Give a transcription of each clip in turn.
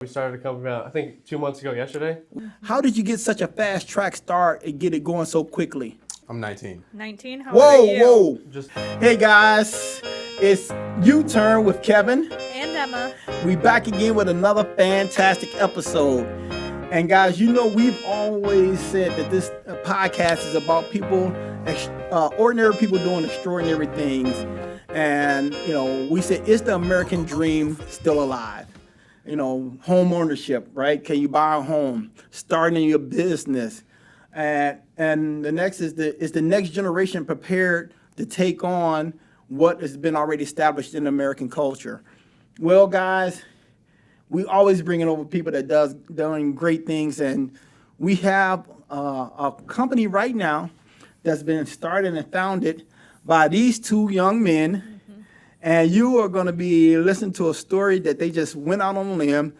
We started a company about, I think, 2 months ago yesterday. How did you get such a fast track start and get it going so quickly? I'm 19. 19? How old are you? Whoa. Just Hey guys, it's U-Turn with Kevin. And Emma. We back again with another fantastic episode. And guys, you know we've always said that this podcast is about people, ordinary people doing extraordinary things. And, you know, we said, is the American dream still alive? You know, home ownership, right? Can you buy a home? Starting your business. And the next is the next generation prepared to take on what has been already established in American culture? Well, guys, we always bringing over people that doing great things, and we have a company right now that's been started and founded by these two young men. And you are going to be listening to a story that they just went out on a limb.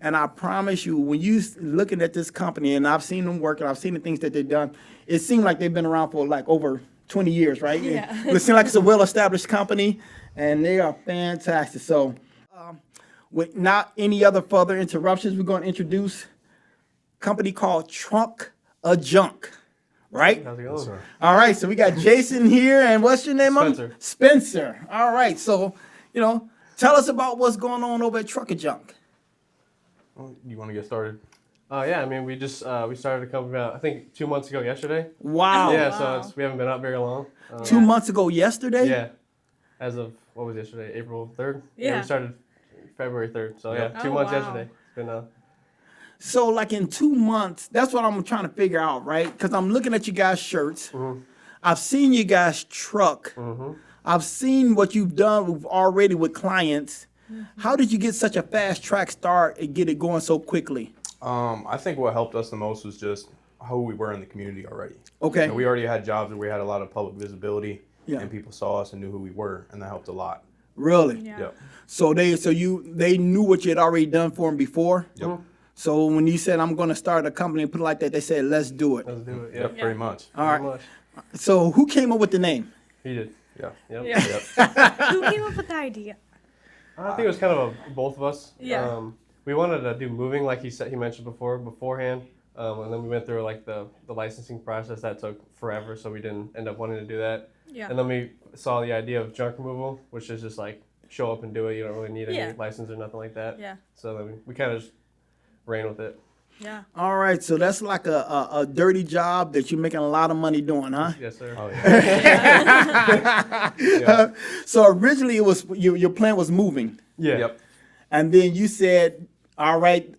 And I promise you, when you looking at this company, and I've seen them work, and I've seen the things that they've done, it seems like they've been around for like over 20 years, right? Yeah. It seems like it's a well-established company, and they are fantastic. So with not any other further interruptions, we're going to introduce a company called Trunk a Junk. Right? how's it going? Sir. All right, so we got Jason here, and what's your name? Spencer. Spencer. All right, so, you know, tell us about what's going on over at Truck a Junk. Well, you want to get started? Yeah, I mean, we just we started a company about, I think, 2 months ago yesterday. Wow. Yeah, wow. so we haven't been out very long. 2 months ago yesterday? Yeah, as of, what was yesterday, April 3rd? Yeah. We started February 3rd, so Yep. yeah, 2 Oh, months wow. yesterday. It's been, So, like in 2 months, that's what I'm trying to figure out, right? Because I'm looking at you guys' shirts. I've seen you guys' truck. I've seen what you've done already with clients. How did you get such a fast track start and get it going so quickly? I think what helped us the most was just who we were in the community already. Okay. And we already had jobs where we had a lot of public visibility, Yeah. and people saw us and knew who we were, and that helped a lot. Really? Yeah. Yep. So they knew what you had already done for them before? Yep. So when you said, I'm going to start a company and put it like that, they said, let's do it. let's do it. Yep. Yep. Pretty much. All Pretty right. much. So who came up with the name? He did. Yeah. Yep. Yeah. Yep. Who came up with the idea? I think it was kind of both of us. Yeah. We wanted to do moving, like he mentioned beforehand, and then we went through like the licensing process that took forever, so we didn't end up wanting to do that. Yeah. And then we saw the idea of junk removal, which is just like show up and do it. You don't really need any Yeah. license or nothing like that. Yeah. So then we kind of just ran with it. Yeah. All right, so that's like a dirty job that you're making a lot of money doing, huh? Yes, sir. Oh yeah. Yeah. So originally it was your plan was moving, Yeah. Yep. and then you said, all right,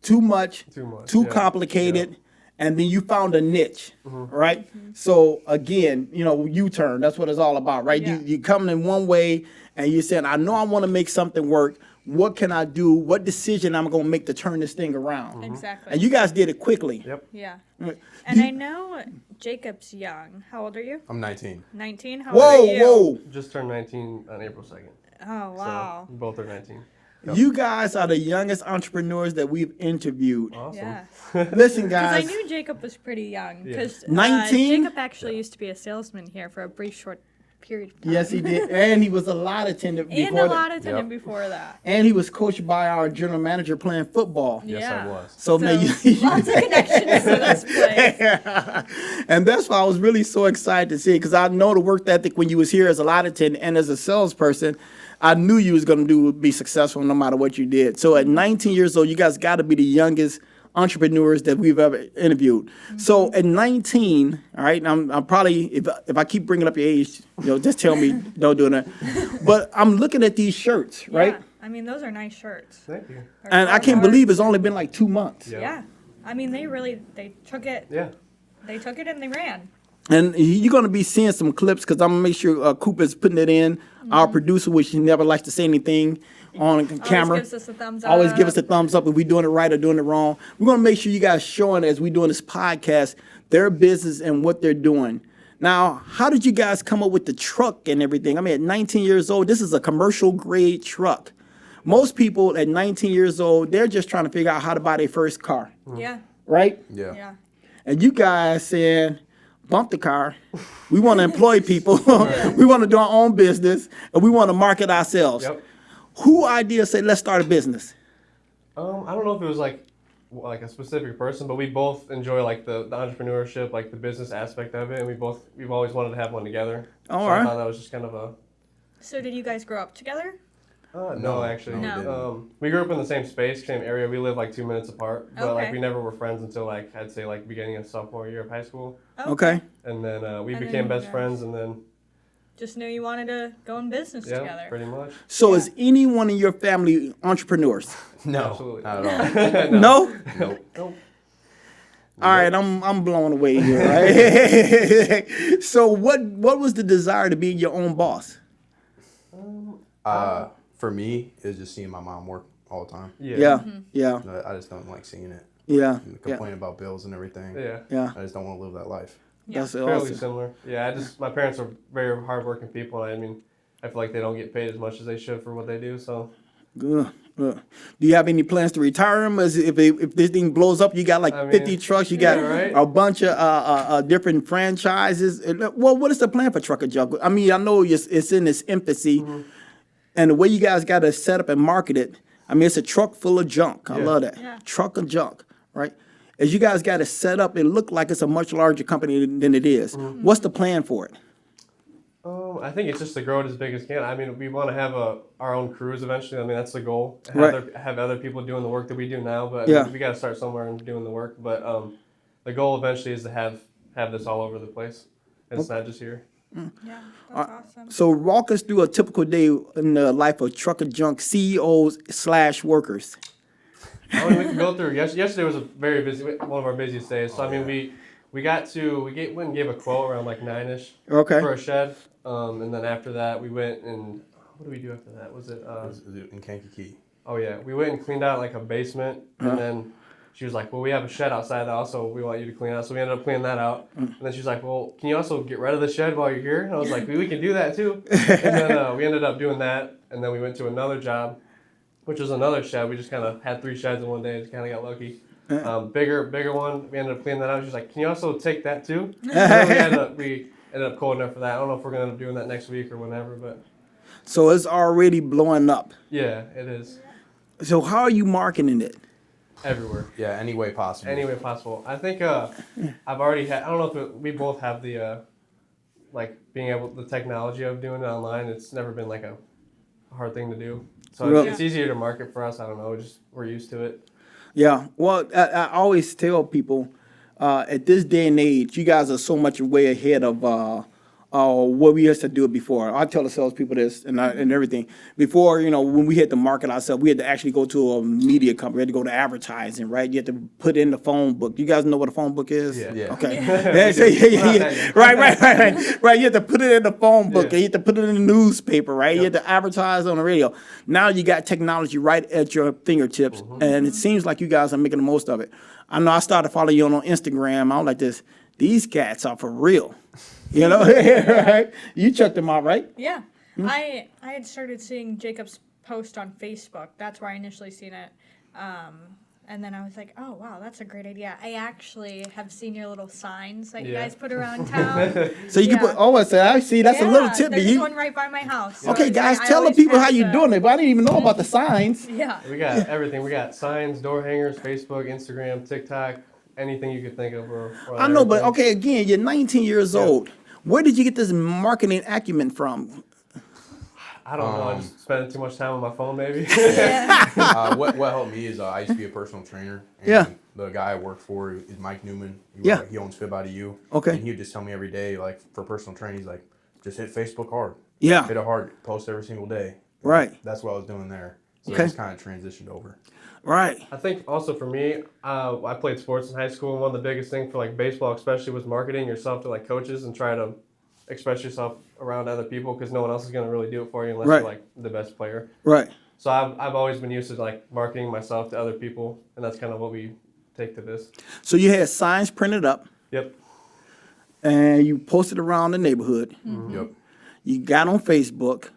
too much, too yeah. complicated, and then you found a niche, right? So again, you know, U-turn, that's what it's all about, right? Yeah. You come in one way, and you're saying, I know I want to make something work. What can I do? What decision I'm going to make to turn this thing around? Exactly. And you guys did it quickly. Yep. Yeah. Right. And I know Jacob's young. How old are you? I'm 19. 19? How old are Whoa, you? whoa. Just turned 19 on April 2nd. Oh, wow. So we both are 19. You guys are the youngest entrepreneurs that we've interviewed. Awesome. Yeah. Listen, Because I guys. knew Jacob was pretty young. Yeah. Because 19? Jacob actually used to be a salesman here for a brief, short period of time. Yes, he did. And he was a lot attendant before And a that. lot attendant Yep. before that. And he was coached by our general manager playing football. Yes, Yeah. I was. So, man, you, lots of connections to this place. and that's why I was really so excited to see it, because I know the work ethic when you was here as a lot attendant and as a salesperson. I knew you was going to be successful no matter what you did. So at 19 years old, you guys got to be the youngest entrepreneurs that we've ever interviewed. So at 19, all right, I'm probably, if I keep bringing up your age, you know, just tell me don't do that. But I'm looking at these shirts, right? Yeah. I mean, those are nice shirts. Thank you. They're And I can't color. believe it's only been like 2 months. Yeah. Yeah. I mean, they took it. Yeah. They took it and they ran. And you're going to be seeing some clips because I'm going to make sure Cooper's putting it in. Our producer, which he never likes to say anything on camera. Always gives us a thumbs up. Always give us a thumbs up if we're doing it right or doing it wrong. We're going to make sure you guys showing as we're doing this podcast, their business and what they're doing. Now, how did you guys come up with the truck and everything? I mean, at 19 years old, this is a commercial grade truck. Most people at 19 years old, they're just trying to figure out how to buy their first car, Yeah. right? Yeah. Yeah. And you guys saying, bump the car. We want to employ people. We want to do our own business, and we want to market ourselves. Yep. Who idea say, let's start a business? I don't know if it was like a specific person, but we both enjoy like the entrepreneurship, like the business aspect of it, and we've always wanted to have one together. All so right. I thought that was just kind of a. So did you guys grow up together? No, actually. No. We grew up in the same space, same area. We live like 2 minutes apart, but like Okay. we never were friends until like I'd say like beginning of sophomore year of high school, Okay. and then we And then became you best guys- friends, and then Just knew you wanted to go in business yeah, together. pretty much. So is anyone in your family entrepreneurs? No, Absolutely. not at all. No? Nope. Nope. All right, I'm blown away here, right? So what was the desire to be your own boss? For me, it's just seeing my mom work all the time. Yeah. Yeah. I just don't like seeing it. Yeah. And complain about bills and everything. Yeah. Yeah. I just don't want to live that life. Yeah. That's Fairly awesome. similar. Yeah, my parents are very hardworking people, and I mean, I feel like they don't get paid as much as they should for what they do. So Good. Good. Do you have any plans to retire them? As if this thing blows up, you got like I mean, 50 trucks, you got yeah, right. a bunch of different franchises. Well, what is the plan for Trucker Junk? I mean, I know it's in its infancy, Mm-hmm. and the way you guys got to set up and market it. I mean, it's a truck full of junk. I Yeah. love that. Yeah. Truck of junk, right? As you guys got it set up, it looked like it's a much larger company than it is. Mm-hmm. What's the plan for it? I think it's just to grow it as big as can. I mean, we want to have our own crews eventually. I mean, that's the goal. Have other people doing the work that we do now, but I Yeah. mean, we got to start somewhere and doing the work. But the goal eventually is to have this all over the place. It's not just here. Yeah, that's awesome. So walk us through a typical day in the life of Trucker Junk CEOs/workers. I mean, we can go through. Yesterday was a very busy, one of our busiest days. So I mean, we went and gave a quote around like 9ish Okay. for a shed, and then after that we went and what did we do after that? Was it? Is it in Kankakee? Oh yeah, we went and cleaned out like a basement, and then she was like, "Well, we have a shed outside that also we want you to clean out." So we ended up cleaning that out, and then she's like, "Well, can you also get rid of the shed while you're here?" And I was like, "We can do that too." And then we ended up doing that, and then we went to another job, which was another shed. We just kind of had 3 sheds in one day. Just kind of got lucky. Bigger one. We ended up cleaning that out. She's like, "Can you also take that too?" So then we ended up cold enough for that. I don't know if we're gonna end up doing that next week or whenever, but So it's already blowing up. yeah, it is So how are you marketing it? everywhere. Yeah, any way possible. Any way possible. I think I've already had. I don't know if we both have the like being able the technology of doing it online. It's never been like a hard thing to do. So Really? it's easier to market for us. I don't know. Just we're used to it. Yeah. Well, I always tell people at this day and age, you guys are so much way ahead of what we used to do it before. I tell the salespeople this and everything. Before, when we had to market ourselves, we had to actually go to a media company. We had to go to advertising, right? You had to put in the phone book. You guys know what a phone book is? Yeah. Yeah. Okay. Yeah. Right. You had to put it in the phone book. Yeah. You had to put it in the newspaper, right? You had to advertise on the radio. Now you got technology right at your fingertips, and it seems like you guys are making the most of it. I know I started following you on Instagram. I'm like this. These cats are for real. Right? You checked them out, right? Yeah. I had started seeing Jacob's post on Facebook. That's where I initially seen it. And then I was like, oh, wow, that's a great idea. I actually have seen your little signs that you Yeah. guys put around town. So you can put. Oh, I said, I see. That's a little tip. There's one right by my house. So Okay, it's guys, like, I tell the always people how have you to- doing it. But I didn't even know about the signs. Yeah. We got everything. We got signs, door hangers, Facebook, Instagram, TikTok, anything you could think of. We're I on know, but everything. okay, again, you're 19 years old. Where did you get this marketing acumen from? I don't know. I just spending too much time on my phone, maybe. What helped me is I used to be a personal trainer. And Yeah. The guy I work for is Mike Newman. Yeah. He owns Fit Body U. Okay. And he would just tell me every day, like for personal training, he's like, just hit Facebook hard. Yeah. Hit it hard. Post every single day. Right. That's what I was doing there. So Okay. it just kind of transitioned over. Right. I think also for me, I played sports in high school, and one of the biggest things for like baseball, especially, was marketing yourself to like coaches and try to express yourself around other people because no one else is going to really do it for you unless Right. you're like the best player. Right. So I've always been used to like marketing myself to other people, and that's kind of what we take to this. So you had signs printed up Yep. and you posted around the neighborhood. Yep. You got on Facebook.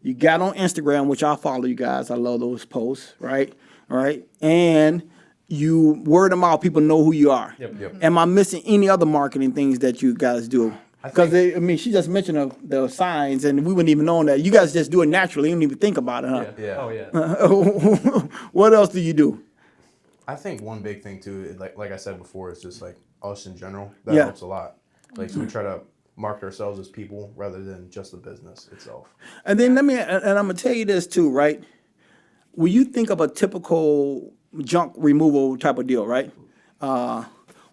You got on Instagram, which I follow you guys. I love those posts, right? All right. And you word them out. People know who you are. Yep. Yep. Am I missing any other marketing things that you guys do? Because she just mentioned the signs, and we wouldn't even know that. You guys just do it naturally. You don't even think about it, huh? Yeah. Oh yeah. What else do you do? I think one big thing too, is like I said before, is just like us in general. That Yeah. helps a lot. Like so we try to market ourselves as people rather than just the business itself. And then and I'm gonna tell you this too, right? When you think of a typical junk removal type of deal, right?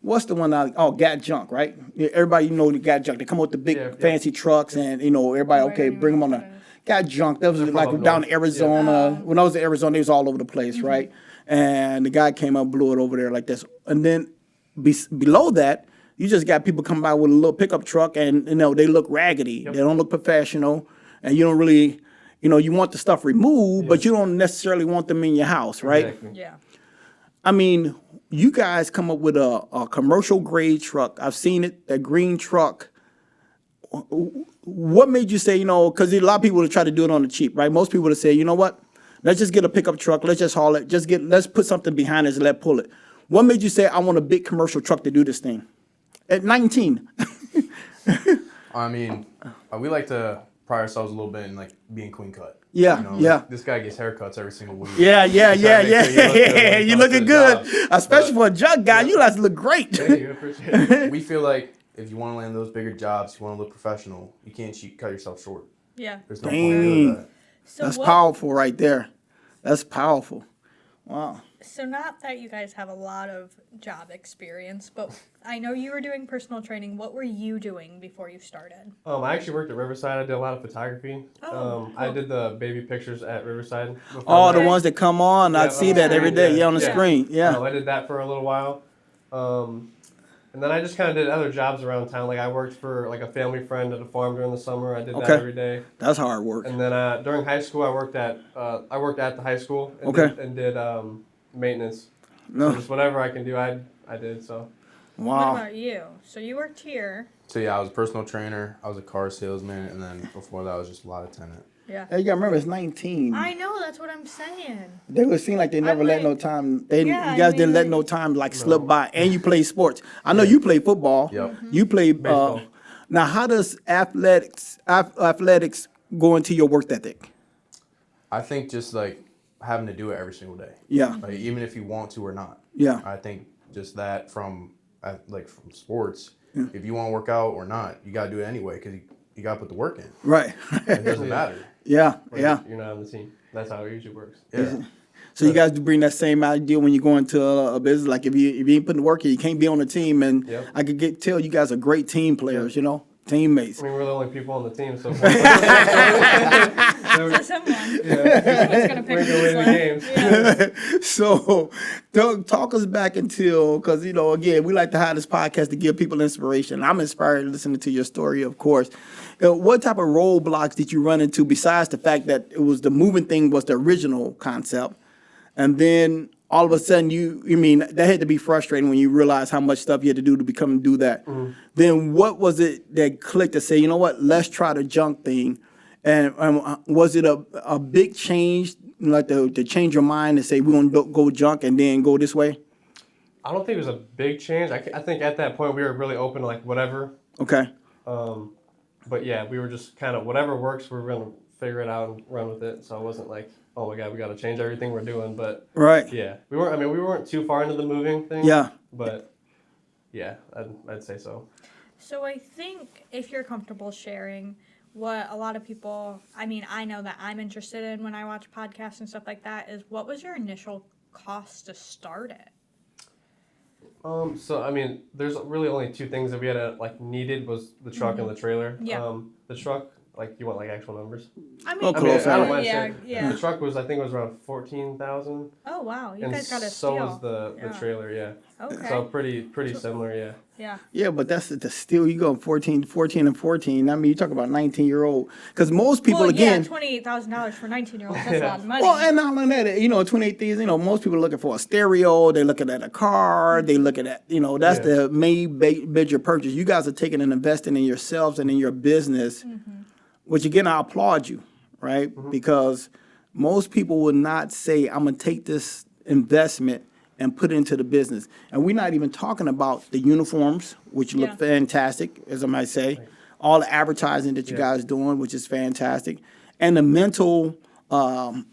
What's the one? Gat Junk, right? Everybody the Gat Junk. They come with the big fancy trucks, and everybody bring them on the Gat Junk. That was like down in Arizona. When I was in Arizona, it was all over the place, right? And the guy came up, blew it over there like this, and then below that, you just got people come by with a little pickup truck, and they look raggedy. They don't look professional, and you don't really, you want the stuff removed, but you don't necessarily want them in your house, right? Exactly. Yeah. I mean, you guys come up with a commercial grade truck. I've seen it, that green truck. What made you say, because a lot of people would try to do it on the cheap, right? Most people would say, you know what? Let's just get a pickup truck. Let's just haul it. Let's put something behind us and let pull it. What made you say, I want a big commercial truck to do this thing? At 19. I mean, we like to pride ourselves a little bit in like being clean cut. Yeah, yeah. This guy gets haircuts every single week. Yeah. You looking good. Especially for a junk guy, you guys look great. Thank you. Appreciate it. We feel like if you want to land those bigger jobs, you want to look professional, you can't cut yourself short. Yeah. There's no point in doing that. So That's powerful right there. That's powerful. Wow. So not that you guys have a lot of job experience, but I know you were doing personal training. What were you doing before you started? I actually worked at Riverside. I did a lot of photography. I did the baby pictures at Riverside. Oh, the ones that come on. I see that every day. Yeah, on the screen. Yeah. I did that for a little while. And then I just kind of did other jobs around town. Like I worked for like a family friend at a farm during the summer. I did that every day. That's hard work. And then during high school, I worked at the high school and did maintenance. No. So just whatever I can do, I did. So. Wow. What about you? So you worked here. So yeah, I was a personal trainer. I was a car salesman, and then before that, I was just a lot of tenant. Yeah. Hey, you gotta remember, it's 19. I know, that's what I'm saying. They would seem like they never let no time. You guys didn't let no time slip by. And you play sports. I know you play football. Yep. You play. Baseball. Now, how does athletics go into your work ethic? I think just like having to do it every single day. Yeah. Like even if you want to or not. Yeah. I think just that from sports. If you want to work out or not, you gotta do it anyway because you gotta put the work in. Right. It doesn't matter. Yeah. You're not on the team. That's how it usually works. Yeah. So you guys do bring that same idea when you go into a business. Like if you ain't putting the work in, you can't be on the team. And I could tell you guys are great team players. Teammates. I mean, we're the only people on the team, so. For someone. Someone's going to pick the games. So, talk us back until, because, again, we like to have this podcast to give people inspiration. I'm inspired listening to your story, of course. What type of roadblocks did you run into besides the fact that it was the moving thing was the original concept? And then all of a sudden, that had to be frustrating when you realize how much stuff you had to do to do that. Mm-hmm. Then what was it that clicked to say, you know what, let's try the junk thing? And was it a big change, like to change your mind and say we're going to go junk and then go this way? I don't think it was a big change. I think at that point we were really open to like whatever. Okay. But yeah, we were just kind of whatever works, we're going to figure it out and run with it. So it wasn't like, oh my God, we got to change everything we're doing. But right. Yeah, we weren't too far into the moving thing. Yeah. But yeah, I'd say so. So I think if you're comfortable sharing what a lot of people, I know that I'm interested in when I watch podcasts and stuff like that, is what was your initial cost to start it? So there's really only two things that we had needed was the truck and the trailer. Yeah. The truck, you want actual numbers? I don't mind sharing. Yeah. The truck was, I think it was around $14,000. Oh wow, you guys got a so steal. was the trailer, yeah. Okay. So pretty similar, yeah. Yeah. Yeah, but that's the steal. You go 14 and 14. You talk about 19-year-old. Because most people, again. $28,000 for 19-year-olds, that's a lot of money. Well, and not only that, 28 things, most people are looking for a stereo. They're looking at a car. They're looking at, that's the main major purchase. You guys are taking and investing in yourselves and in your business, which, again, I applaud you, right? Mm-hmm. Because most people would not say, I'm going to take this investment and put it into the business. And we're not even talking about the uniforms, which look fantastic, as I might say. all the advertising that you guys doing, which is fantastic, and the mental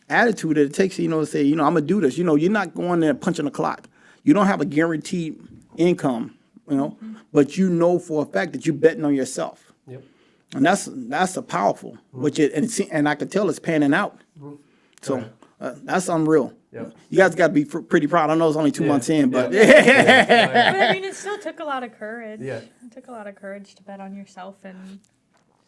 attitude that it takes, to say, I'm gonna do this. You're not going there punching the clock. You don't have a guaranteed income, but for a fact that you're betting on yourself. Yep. And that's a powerful, and I can tell it's panning out. So that's unreal. Yep. You guys got to be pretty proud. I know it's only 2 months in, but But I mean, it still took a lot of courage. Yeah. It took a lot of courage to bet on yourself and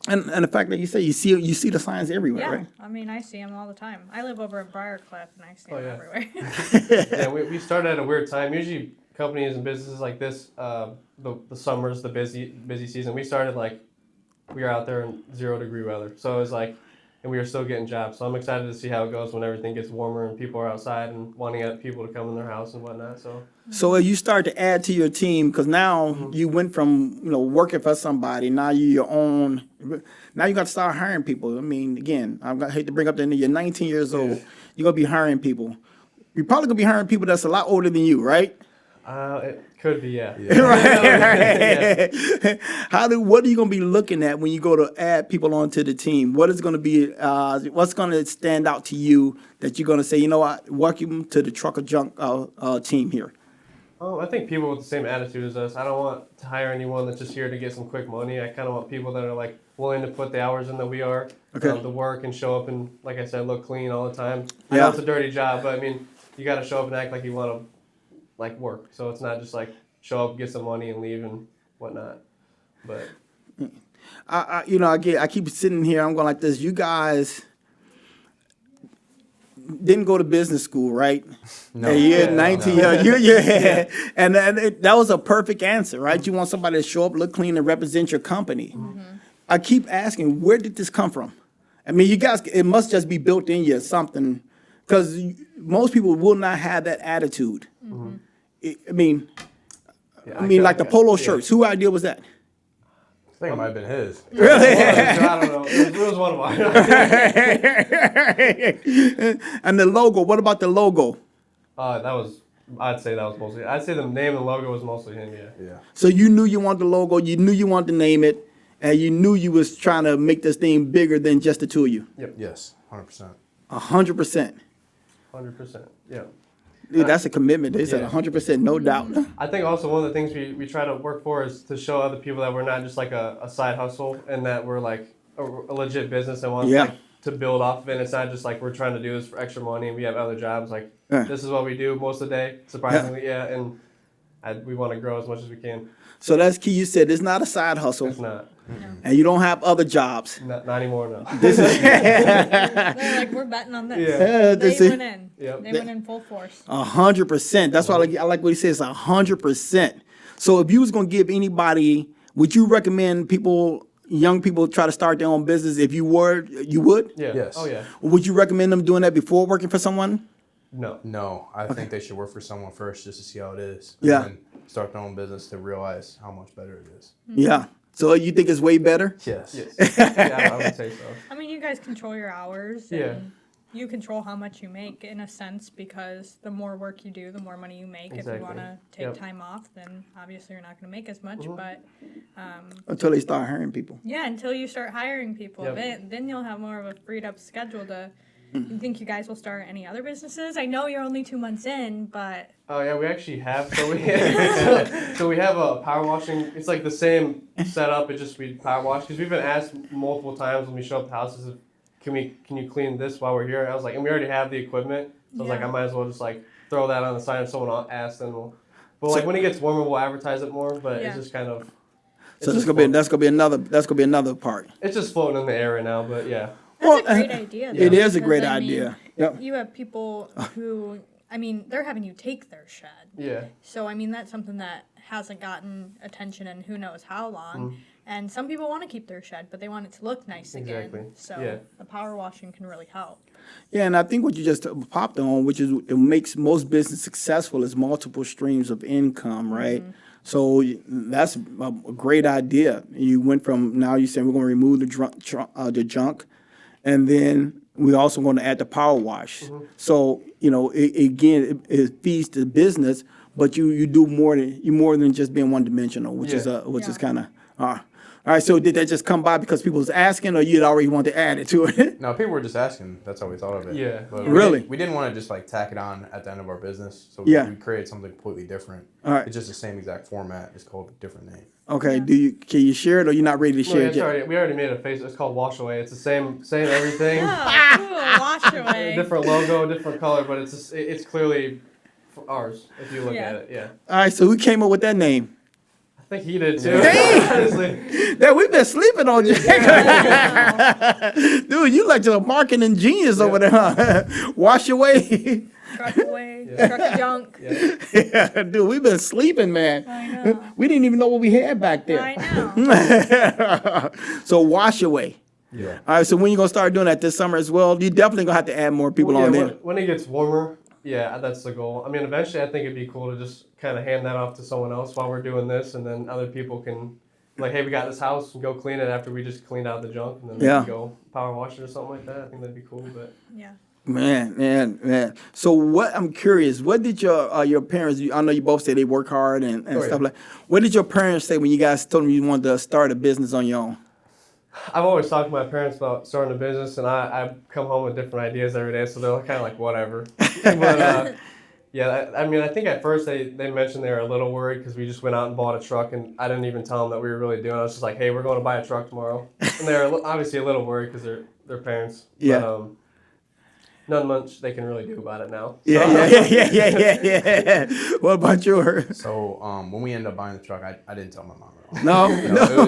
and the fact that you say you see the signs everywhere, yeah. right? I mean, I see them all the time. I live over in Briarcliff and I see them yeah. everywhere. We started at a weird time. Usually companies and businesses like this, the summer's the busy season. We started we were out there in 0-degree weather. So it was and we were still getting jobs. So I'm excited to see how it goes when everything gets warmer and people are outside and wanting people to come in their house and whatnot. So you start to add to your team because now you went from working for somebody. Now you're your own. Now you got to start hiring people. I mean, again, I hate to bring up that you're 19 years old. You're gonna be hiring people. You're probably gonna be hiring people that's a lot older than you, right? It could be, yeah. Right. What are you gonna be looking at when you go to add people onto the team? What is gonna be? What's gonna stand out to you that you're gonna say, you know what, welcome to the Trucker Junk team here? I think people with the same attitude as us. I don't want to hire anyone that's just here to get some quick money. I kind of want people that are willing to put the hours in that we are, to work and show up and, like I said, look clean all the time. I know it's a dirty job, but I mean, you got to show up and act like you want to work. So it's not just show up, get some money, and leave and whatnot. But I keep sitting here. I'm going like this. You guys didn't go to business school, right? No. You're 19. And that was a perfect answer, right? You want somebody to show up, look clean, and represent your company. I keep asking, where did this come from? I mean, you guys, it must just be built in you or something, because most people will not have that attitude. I mean, like the polo shirts. Whose idea was that? I think it might have been his. Really? I don't know. It was one of mine. And the logo. What about the logo? I'd say the name and logo was mostly him. Yeah. So you knew you wanted the logo. You knew you wanted to name it, and you knew you was trying to make this thing bigger than just the two of you. Yep. Yes, 100%. 100%. 100%. Yeah. Dude, that's a commitment. They said 100%, no doubt. I think also one of the things we try to work for is to show other people that we're not just a side hustle and that we're a legit business and want to build off of it. It's not just we're trying to do this for extra money and we have other jobs. This is what we do most of the day, surprisingly, and we want to grow as much as we can. So that's key. You said it's not a side hustle. It's not. And you don't have other jobs. Not anymore, no. This is They're we're betting on this. Yeah. They went in. Yep. They went in full force. 100%. That's why I like what he says, 100%. So if you was going to give anybody, would you recommend young people try to start their own business? If you would? Yeah. Yes. Oh, yeah. Would you recommend them doing that before working for someone? No. I think they should work for someone first just to see how it is. Yeah. And then start their own business to realize how much better it is. Yeah. So you think it's way better? Yes. Yeah, I would say so. I mean, you guys control your hours. Yeah. And you control how much you make in a sense because the more work you do, the more money you make. Exactly. If you want to take time off, then obviously you're not going to make as much. But Until they start hiring people. yeah, until you start hiring people, Yep. then you'll have more of a freed up schedule to. You think you guys will start any other businesses? I know you're only 2 months in, but Oh yeah, we actually have. So we have a power washing. It's the same setup. It's just we power wash because we've been asked multiple times when we show up to houses, can you clean this while we're here? And I was and we already have the equipment. So I was I might as well just throw that on the side. If someone asks, then we'll. But when it gets warmer, we'll advertise it more. But it's just kind of. So that's gonna be another part. It's just floating in the air right now, but yeah. that's a great idea. Though, It is a because, great I mean, idea. Yep. You have people who, they're having you take their shed. Yeah. So, that's something that hasn't gotten attention in who knows how long. And some people want to keep their shed, but they want it to look nice Exactly. again. So the power washing can really help. Yeah, and I think what you just popped on, which is it makes most business successful, is multiple streams of income, right? So that's a great idea. You went from now you saying we're going to remove the junk, and then we're also going to add the power wash. So it feeds the business, but you do more than just being one dimensional, which is kind of. All right, so did that just come by because people was asking, or you'd already wanted to add it to it? No, people were just asking. That's how we thought of it. Yeah. But Really? We didn't want to just like tack it on at the end of our business. So Yeah. we created something completely different. All right. It's just the same exact format. It's called a different name. Okay, can you share it, or you're not ready to No, share it's it yet? already, we already made a face. It's called Wash Away. It's the same everything. Oh, cool. Wash away. Different logo, different color, but it's clearly for ours if you look Yeah. at it. Yeah. All right, so who came up with that name? I think he did too. Damn! Honestly. That we've been sleeping on you. Wow. Dude, you like a marketing genius over there, huh? Wash away. Truck away. Truck junk. Yeah. Yeah, dude, we've been sleeping, man. I know. We didn't even know what we had back there. I know. So wash away. Yeah. All right, so when you gonna start doing that this summer as well? You definitely gonna have to add more people Well, on yeah, there. when it gets warmer, yeah, that's the goal. I mean, eventually, I think it'd be cool to just kind of hand that off to someone else while we're doing this, and then other people can, like, hey, we got this house, and go clean it after we just cleaned out the junk, and then Yeah. we can go power wash it or something like that. I think that'd be cool, but Yeah. Man. So what? I'm curious. What did your parents? I know you both say they work hard and Oh, stuff yeah. like. What did your parents say when you guys told them you wanted to start a business on your own? I've always talked to my parents about starting a business, and I come home with different ideas every day, so they're kind of like, whatever. But, yeah, I mean, I think at first they mentioned they were a little worried because we just went out and bought a truck, and I didn't even tell them that we were really doing it. I was just like, hey, we're going to buy a truck tomorrow. And they were obviously a little worried because they're parents. Yeah. But, not much they can really do about it now. Yeah. What about yours? So when we ended up buying the truck, I didn't tell my mom at all. No,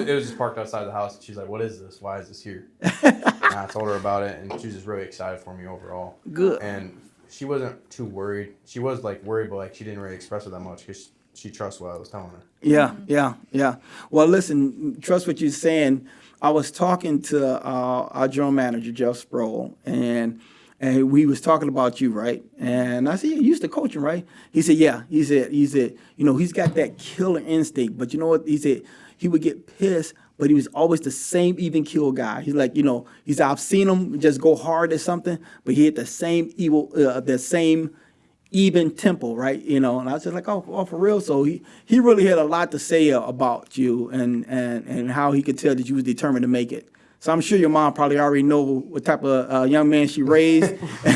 It was just parked outside the house. And she's like, "What is this? Why is this here?" And I told her about it, and she was just really excited for me overall. Good. And she wasn't too worried. She was like worried, but like she didn't really express it that much because she trusts what I was telling her. Yeah. Well, listen, trust what you're saying. I was talking to our general manager, Jeff Sproul, and we was talking about you, right? And I said, you used to coach him, right? He said, yeah. He said, you know, he's got that killer instinct. But you know what? He said he would get pissed, but he was always the same even kill guy. He's like, you know, I've seen him just go hard at something, but he had the same even tempo, right? You know, and I was just like, oh, for real. So he really had a lot to say about you and how he could tell that you was determined to make it. So I'm sure your mom probably already know what type of young man she raised,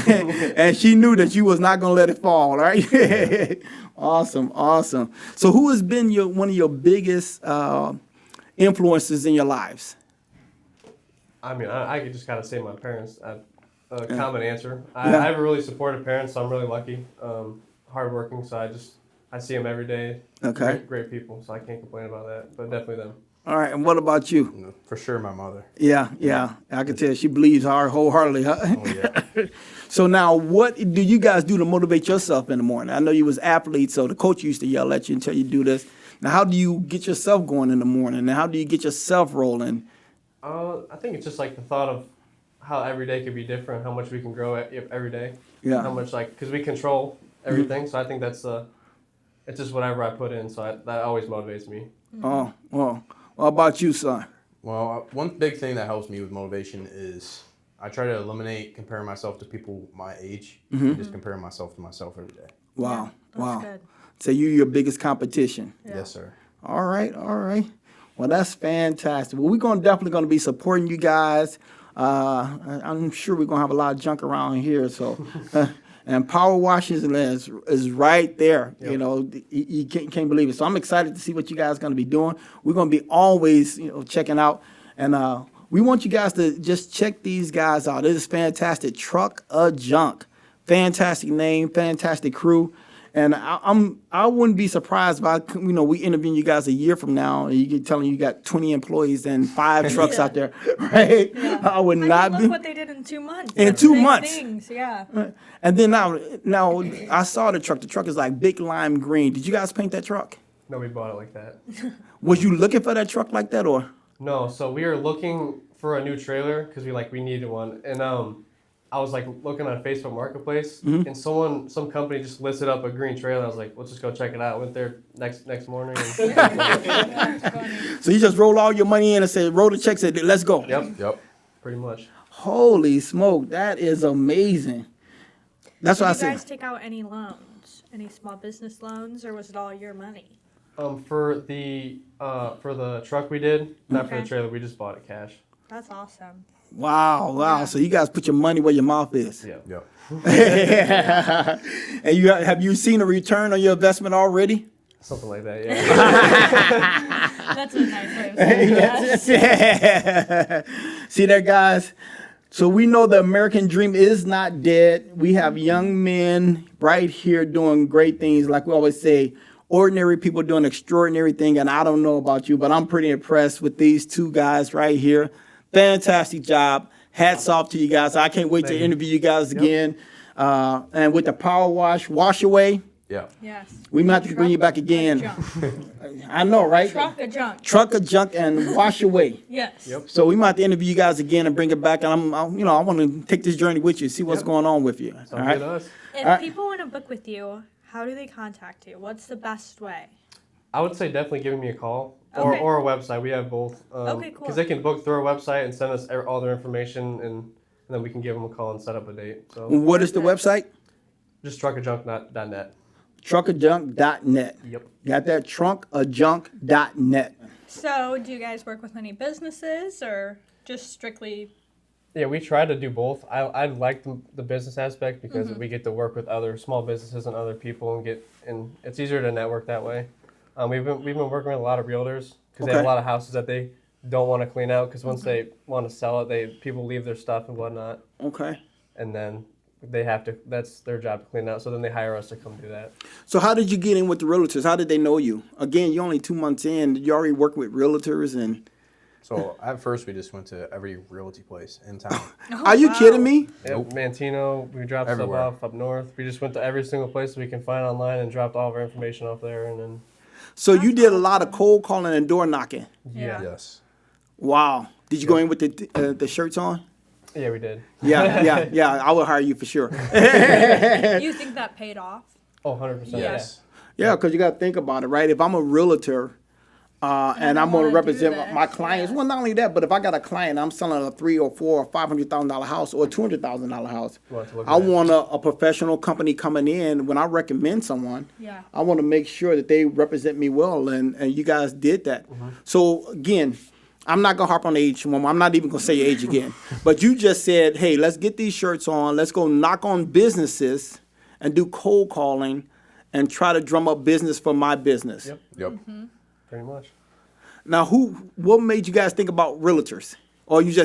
and she knew that you was not gonna let it fall, right? Awesome. So who has been one of your biggest influences in your lives? I mean, I could just kind of say my parents. A common answer. I have a really supportive parents, so I'm really lucky. Hardworking, so I see them every day. Okay. Great people, so I can't complain about that. But definitely them. All right, and what about you? For sure, my mother. Yeah. I can tell she believes wholeheartedly. Huh? Oh yeah. So now, what do you guys do to motivate yourself in the morning? I know you was athletes, so the coach used to yell at you and tell you to do this. Now, how do you get yourself going in the morning? And how do you get yourself rolling? I think it's just like the thought of how every day could be different, how much we can grow every day. Yeah. How much because we control everything. So I think that's it's just whatever I put in. So that always motivates me. Oh, well. What about you, son? Well, one big thing that helps me with motivation is I try to eliminate comparing myself to people my age and just comparing myself to myself every day. Wow. That's good. So you're your biggest competition. Yeah. Yes, sir. All right. Well, that's fantastic. Well, we're definitely going to be supporting you guys. I'm sure we're going to have a lot of junk around here. So, and power washing is right there. Yep. You know, you can't believe it. So I'm excited to see what you guys are going to be doing. We're going to be always, checking out. And we want you guys to just check these guys out. It is fantastic. Truck a Junk. Fantastic name, fantastic crew. And I wouldn't be surprised by, we interviewing you guys a year from now and you get telling you got 20 employees and 5 trucks out there, right? Yeah. I would not look be. what they did in 2 months. In That's 2 big months. Things, yeah. And then now I saw the truck. The truck is like big lime green. Did you guys paint that truck? No, we bought it like that. Was you looking for that truck like that or? No, so we were looking for a new trailer because we needed one, and I was looking on Facebook Marketplace, and some company just listed up a green trailer. I was like, let's just go check it out. Went there next morning. And That's funny. So you just roll all your money in and said, roll the check, said, let's go. Yep. pretty much. Holy smoke, that is amazing. That's what I Did you said. guys take out any loans? Any small business loans, or was it all your money? For the truck we did, not for the Okay. trailer, we just bought it cash. That's awesome. Wow. Yeah. So you guys put your money where your mouth is. Yeah. Yep. And have you seen a return on your investment already? Something like that, yeah. That's a nice way of saying that. See that, guys? So we know the American dream is not dead. We have young men right here doing great things. Like we always say, ordinary people doing extraordinary things. And I don't know about you, but I'm pretty impressed with these two guys right here. Fantastic job. Hats off to you guys. I can't wait to interview you guys again. And with the power wash away, Yeah. Yes. we might have to bring you back again. I know, right? Truck of junk. Truck of junk and wash away. Yes. Yep. So we might have to interview you guys again and bring it back. And I want to take this journey with you, see what's going on with you. Sounds All good right. to us. If Alright. people want to book with you, how do they contact you? What's the best way? I would say definitely giving me a call Okay. or a website. We have both. Okay, cool. Because they can book through our website and send us all their information, and then we can give them a call and set up a date. So What is the website? just truckofjunk.net. Truckofjunk.net. Yep. Got that? Truckofjunk.net. So, do you guys work with any businesses or just strictly? Yeah, we try to do both. I like the business aspect because we get to work with other small businesses and other people and it's easier to network that way. We've been working with a lot of realtors because they have Okay. a lot of houses that they don't want to clean out because once they want to sell it, people leave their stuff and whatnot, Okay. and then they have to. That's their job to clean out. So then they hire us to come do that. So how did you get in with the realtors? How did they know you? Again, you're only 2 months in. Did you already work with realtors? And So at first we just went to every realty place in town. are you kidding me? Yep, Mantino, we dropped Everywhere. stuff off up north. We just went to every single place we can find online and dropped all of our information off there, and then So you did a lot of cold calling and door knocking. Yeah. Yes. Wow. Did you go in with the shirts on? yeah, we did. Yeah. I would hire you for sure. You think that paid off? Oh, 100%. Yes. Yeah, because you got to think about it, right? If I'm a realtor and I'm going to wanna do represent this, my clients, yeah. well, not only that, but if I got a client, I'm selling a $300,000 or $400,000 or $500,000 house or a $200,000 house. Want to look I at it. want a professional company coming in. When I recommend someone, Yeah. I want to make sure that they represent me well, and you guys did that. So again, I'm not gonna harp on age, Mom. I'm not even gonna say your age again. But you just said, hey, let's get these shirts on. Let's go knock on businesses and do cold calling and try to drum up business for my business. Yep. Yep. Pretty much. Now, what made you guys think about realtors? Or it was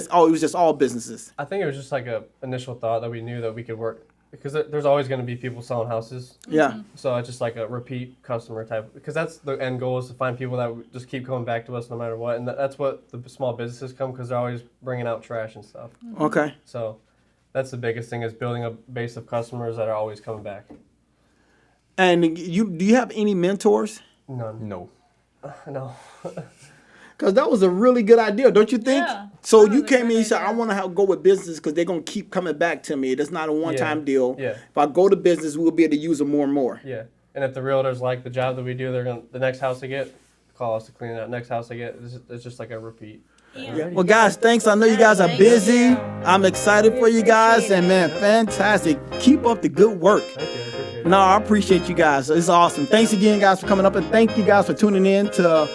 just all businesses? I think it was just like a initial thought that we knew that we could work because there's always going to be people selling houses. Yeah. So it's just like a repeat customer type because that's the end goal is to find people that just keep coming back to us no matter what, and that's what the small businesses come because they're always bringing out trash and stuff. Okay. So that's the biggest thing is building a base of customers that are always coming back. And do you have any mentors? None. No. No. Because that was a really good idea, don't you think? Yeah, So that you was a came in good and said, idea. I want to go with business because they're going to keep coming back to me. It's not a one-time deal. Yeah. If I go to business, we'll be able to use them more and more. Yeah. And if the realtors like the job that we do, the next house they get, call us to clean it out. Next house they get, it's just like a repeat. Yeah. Well, guys, thanks. I know you guys are Thank busy. you. I'm excited for you guys. appreciate And, man, fantastic. Keep up the good work. Thank you. I appreciate it. No, I appreciate you guys. It's awesome. Thanks again, guys, for coming up. And thank you guys for tuning in to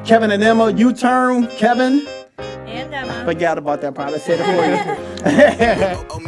Kevin and Emma U-Turn. Kevin, And Emma. forgot about that part. I said it for you.